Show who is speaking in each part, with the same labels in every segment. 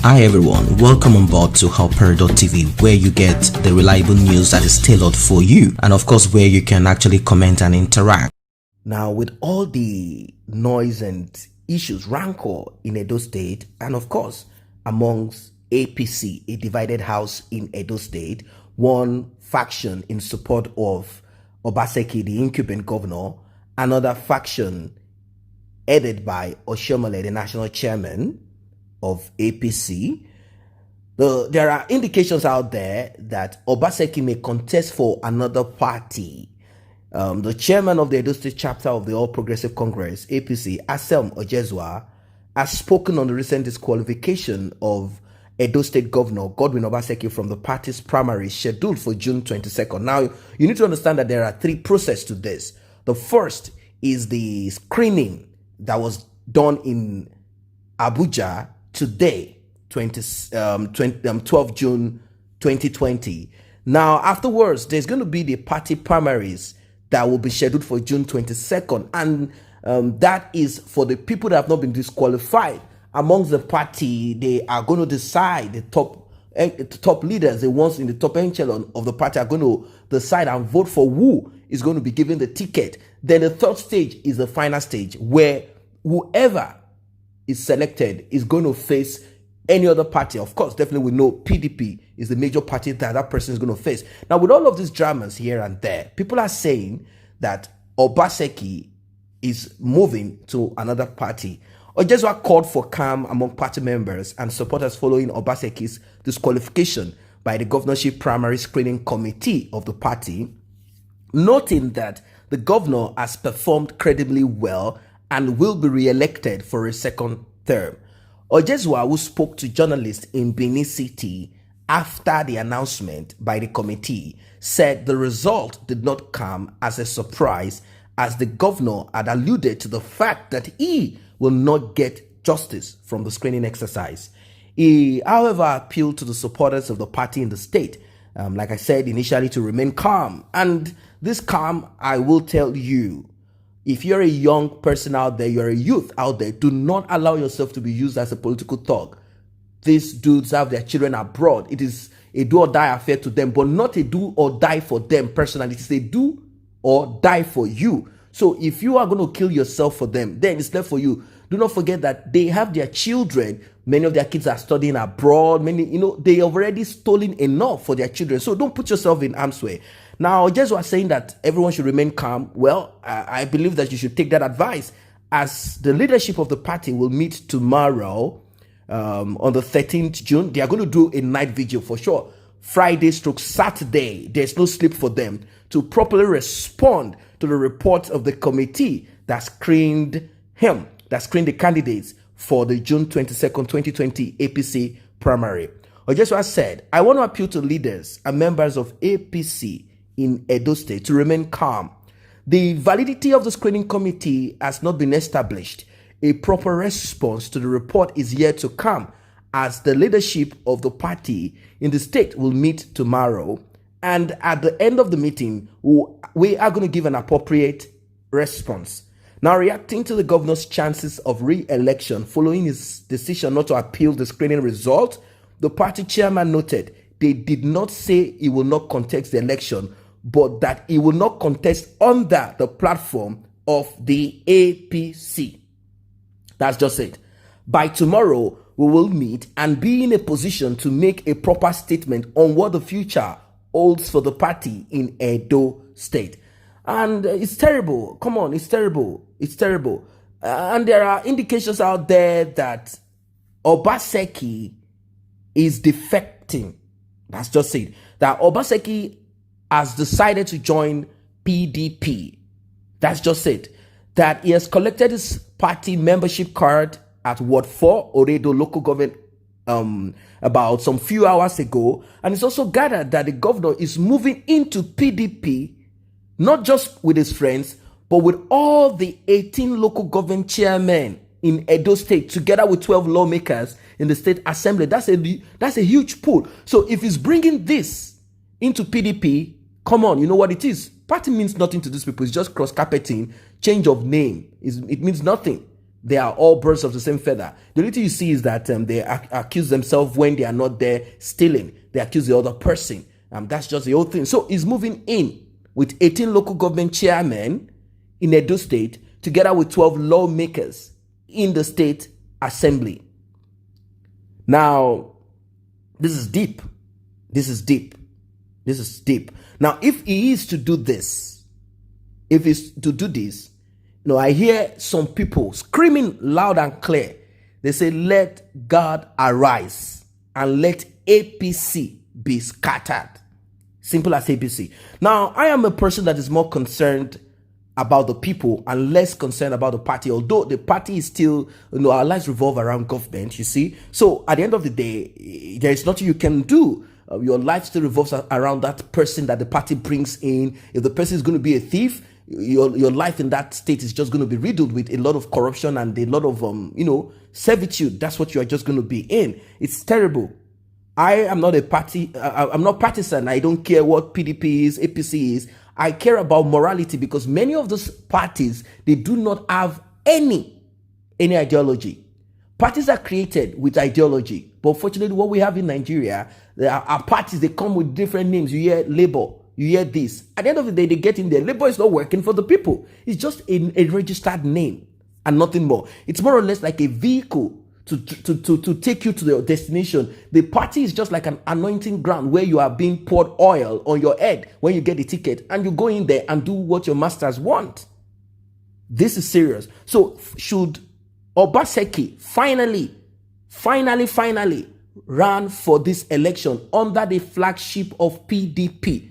Speaker 1: Hi everyone, welcome on board to helper.tv, where you get the reliable news that is tailored for you, and of course where you can actually comment and interact.
Speaker 2: Now, with all the noise and issues, rancor in Edo State, and of course amongst APC, a divided house in Edo State, one faction in support of Obaseki, the incumbent governor, another faction headed by Oshiomhole, the national chairman of APC. There are indications out there that Obaseki may contest for another party. The chairman of the Edo State chapter of the All Progressive Congress, APC, Asem Ojezwa, has spoken on the recent disqualification of Edo State Governor Godwin Obaseki from the party's primary scheduled for June 22nd. Now, you need to understand that there are three processes to this. The first is the screening that was done in Abuja today, 12 June 2020. Now, afterwards, there's going to be the party primaries that will be scheduled for June 22nd. And that is for the people that have not been disqualified. Amongst the party, they are going to decide, the top leaders, the ones in the top echelon of the party are going to decide and vote for who is going to be given the ticket. Then the third stage is the final stage, where whoever is selected is going to face any other party. Of course, definitely we know PDP is the major party that person is going to face. Now, with all of these dramas here and there, people are saying that Obaseki is moving to another party. Ojezwa called for calm among party members and supporters following Obaseki's disqualification by the governorship primary screening committee of the party, noting that the governor has performed credibly well and will be re-elected for a second term. Ojezwa, who spoke to journalists in Benin City after the announcement by the committee, said the result did not come as a surprise, as the governor had alluded to the fact that he will not get justice from the screening exercise. He, however, appealed to the supporters of the party in the state, like I said initially, to remain calm. And this calm, I will tell you, if you're a young person out there, you're a youth out there, do not allow yourself to be used as a political thug. These dudes have their children abroad. It is a do or die affair to them, but not a do or die for them personally. It is a do or die for you. So if you are going to kill yourself for them, then it's left for you. Do not forget that they have their children. Many of their kids are studying abroad. Many, they have already stolen enough for their children. So don't put yourself in harm's way. Now, just was saying that everyone should remain calm. Well, I believe that you should take that advice, as the leadership of the party will meet tomorrow on the 13th June. They are going to do a night vigil for sure. Friday stroke Saturday, there's no sleep for them to properly respond to the report of the committee that screened the candidates for the June 22nd, 2020 APC primary. Ojezwa said, I want to appeal to leaders and members of APC in Edo State to remain calm. The validity of the screening committee has not been established. A proper response to the report is yet to come, as the leadership of the party in the state will meet tomorrow. And at the end of the meeting, we are going to give an appropriate response. Now, reacting to the governor's chances of re-election following his decision not to appeal the screening result, the party chairman noted they did not say he will not contest the election, but that he will not contest under the platform of the APC. That's just it. By tomorrow, we will meet and be in a position to make a proper statement on what the future holds for the party in Edo State. And it's terrible. Come on, it's terrible. It's terrible. And there are indications out there that Obaseki is defecting. That's just it. That Obaseki has decided to join PDP. That's just it. That he has collected his party membership card at Ward 4, Oredo local government, about some few hours ago. And it's also gathered that the governor is moving into PDP, not just with his friends, but with all the 18 local government chairmen in Edo State, together with 12 lawmakers in the state assembly. That's a huge pull. So if he's bringing this into PDP, come on, you know what it is. Party means nothing to these people. It's just cross-carpeting, change of name. It means nothing. They are all birds of the same feather. The only thing you see is that they accuse themselves when they are not there stealing. They accuse the other person. That's just the whole thing. So he's moving in with 18 local government chairmen in Edo State, together with 12 lawmakers in the state assembly. Now, this is deep. This is deep. This is deep. Now, if he is to do this, I hear some people screaming loud and clear. They say, let God arise and let APC be scattered. Simple as APC. Now, I am a person that is more concerned about the people and less concerned about the party, although the party is still, our lives revolve around government, you see. So at the end of the day, there is nothing you can do. Your life still revolves around that person that the party brings in. If the person is going to be a thief, your life in that state is just going to be riddled with a lot of corruption and a lot of servitude. That's what you are just going to be in. It's terrible. I am not a party. I'm not partisan. I don't care what PDP is, APC is. I care about morality, because many of those parties, they do not have any ideology. Parties are created with ideology, but fortunately, what we have in Nigeria, there are parties. They come with different names. You hear Labour. You hear this. At the end of the day, they get in there. Labour is not working for the people. It's just a registered name and nothing more. It's more or less like a vehicle to take you to your destination. The party is just like an anointing ground where you are being poured oil on your head when you get the ticket, and you go in there and do what your masters want. This is serious. So should Obaseki finally run for this election under the flagship of PDP,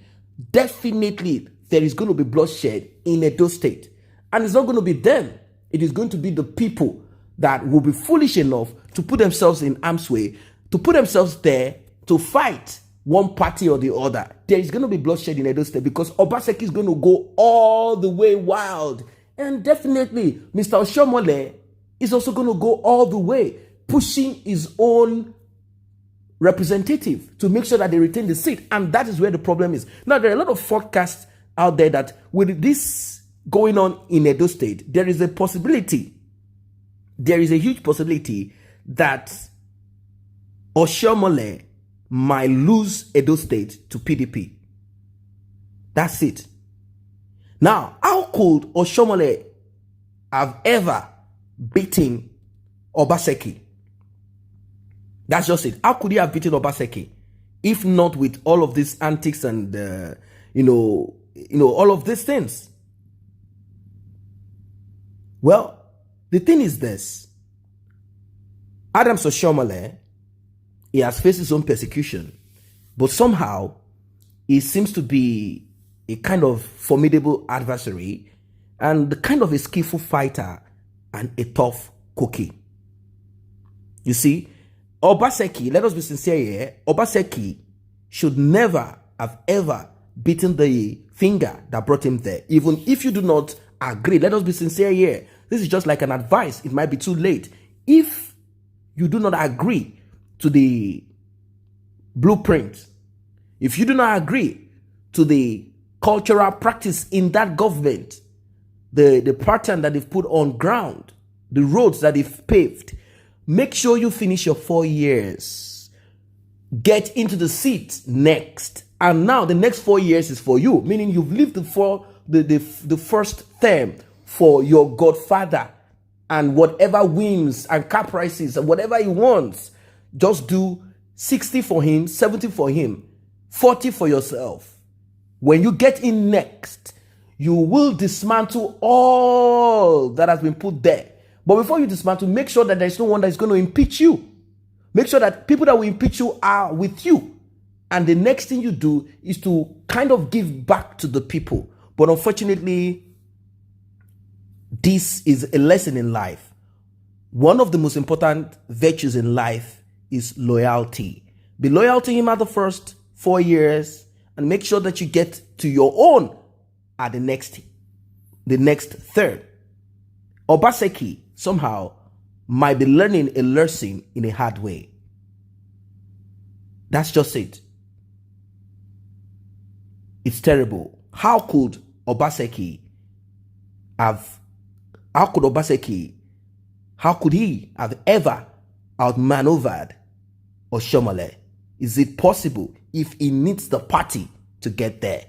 Speaker 2: definitely there is going to be bloodshed in Edo State. And it's not going to be them. It is going to be the people that will be foolish enough to put themselves in harm's way, to put themselves there to fight one party or the other. There is going to be bloodshed in Edo State because Obaseki is going to go all the way wild. And definitely, Mr. Oshomole is also going to go all the way, pushing his own representative to make sure that they retain the seat. And that is where the problem is. Now, there are a lot of forecasts out there that with this going on in Edo State, there is a huge possibility that Oshomole might lose Edo State to PDP. That's it. Now, how could Oshomole have ever beaten Obaseki? That's just it. How could he have beaten Obaseki if not with all of these antics and all of these things? Well, the thing is this. Adams Oshomole, he has faced his own persecution, but somehow he seems to be a kind of formidable adversary and kind of a skillful fighter and a tough cookie. You see, Obaseki, let us be sincere here, Obaseki should never have ever beaten the finger that brought him there. Even if you do not agree, let us be sincere here. This is just like an advice. It might be too late. If you do not agree to the blueprint, if you do not agree to the cultural practice in that government, the pattern that they've put on ground, the roads that they've paved, make sure you finish your 4 years. Get into the seat next. And now the next 4 years is for you, meaning you've lived the first term for your godfather and whatever whims and caprices and whatever he wants. Just do 60 for him, 70 for him, 40 for yourself. When you get in next, you will dismantle all that has been put there. But before you dismantle, make sure that there's no one that is going to impeach you. Make sure that people that will impeach you are with you. And the next thing you do is to kind of give back to the people. But unfortunately, this is a lesson in life. One of the most important virtues in life is loyalty. Be loyal to him at the first 4 years and make sure that you get to your own at the next third. Obaseki somehow might be learning a lesson in a hard way. That's just it. It's terrible. How could Obaseki How could he have ever outmaneuvered Oshomole? Is it possible if he needs the party to get there?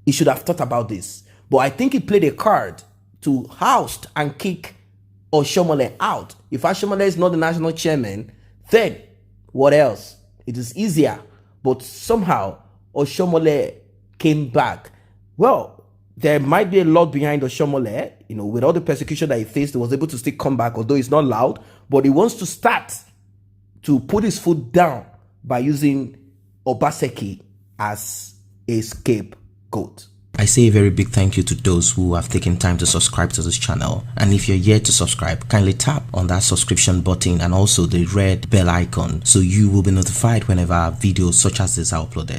Speaker 2: He should have thought about this. But I think he played a card to oust and kick Oshomole out. If Oshomole is not the national chairman, then what else? It is easier. But somehow Oshomole came back. Well, there might be a lot behind Oshomole. With all the persecution that he faced, he was able to still come back, although it's not loud. But he wants to start to put his foot down by using Obaseki as a scapegoat.
Speaker 1: I say a very big thank you to those who have taken time to subscribe to this channel. And if you're yet to subscribe, kindly tap on that subscription button and also the red bell icon so you will be notified whenever videos such as this are uploaded.